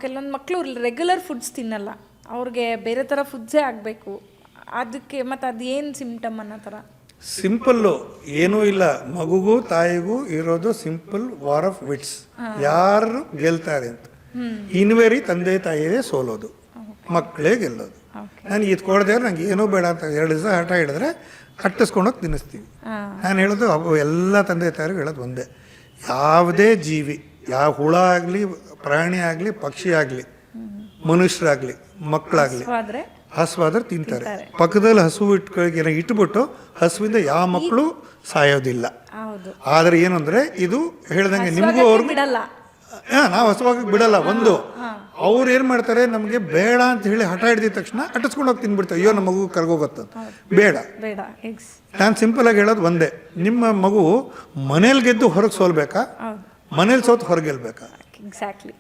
ಕೆಲವೊಂದು ಮಕ್ಕಳು regular foods ತಿನ್ನಲ್ಲ, ಅವ್ರಿಗೆ ಬೇರೆ ಥರ ಫುಡ್ಸೇ ಆಗಬೇಕು. ಅದಕ್ಕೆ ಮತ್ತು ಅದೇನು ಸಿಂಪ್ಟಮ್ ಅನ್ನೋ ಥರ? ಸಿಂಪಲ್ಲು ಏನೂ ಇಲ್ಲ, ಮಗುಗೂ ತಾಯಿಗೂ ಇರೋದು ಸಿಂಪಲ್ ವಾರ್ ಆಫ್ ವಿಟ್ಸ್. ಯಾರು ಗೆಲ್ತಾರೆ ಅಂತ ಇನ್ವೇರಿ ತಂದೆ ತಾಯಿಯೇ ಸೋಲೋದು, ಮಕ್ಕಳೇ ಗೆಲ್ಲೋದು. ನಾನು ಇದು ಕೊಡದೆ ನಂಗೆ ಏನೂ ಬೇಡ ಅಂತ 2 ದಿವಸ ಹಠ ಹಿಡಿದ್ರೆ ಕಟ್ಟಿಸ್ಕೊಂಡೋಗಿ ತಿನ್ನಿಸ್ತೀವಿ. ನಾನು ಹೇಳೋದು ಎಲ್ಲ ತಂದೆ ತಾಯಿಗೂ ಹೇಳೋದು ಒಂದೇ, ಯಾವುದೇ ಜೀವಿ, ಯಾವ ಹುಳ ಆಗಲಿ, ಪ್ರಾಣಿ ಆಗಲಿ, ಪಕ್ಷಿ ಆಗಲಿ, ಮನುಷ್ಯರಾಗಲಿ, ಮಕ್ಕಳಾಗಲಿ ಹಸುವಾದ್ರೆ ತಿಂತಾರೆ. ಪಕ್ಕದಲ್ಲಿ ಹಸು ಇಟ್ಬಿಟ್ಟು ಹಸುವಿಂದ ಯಾವ ಮಕ್ಕಳು ಸಾಯೋದಿಲ್ಲ. ಆದರೆ ಏನು ಅಂದರೆ ಇದು ಹೇಳ್ದಂಗೆ ನಿಮಗೂ ಅವ್ರಿಗೆ ನಾವು ಹಸುವಾಗಿ ಬಿಡಲ್ಲ. ಒಂದು ಅವ್ರು ಏನು ಮಾಡ್ತಾರೆ, ನಮಗೆ ಬೇಡ ಅಂತ ಹೇಳಿ ಹಠ ಹಿಡಿದ ತಕ್ಷಣ ಅಟ್ಟಿಸ್ಕೊಂಡು ಹೋಗಿ ತಿನ್ಬಿಡ್ತಾರೆ. ಅಯ್ಯೋ ನಮ್ಮ ಮಗು ಕರ್ಗೋಗತ್ತ, ಬೇಡ. ನಾನು ಸಿಂಪಲ್ ಆಗಿ ಹೇಳೋದು ಒಂದೇ, ನಿಮ್ಮ ಮಗು ಮನೇಲಿ ಗೆದ್ದು ಹೊರಗೆ ಸೋಲ್ಬೇಕಾ, ಮನೇಲಿ ಸೋತು ಹೊರಗೆ ಗೆಲ್ಬೇಕಾ? ಎಕ್ಸಾಕ್ಟ್ಲಿ.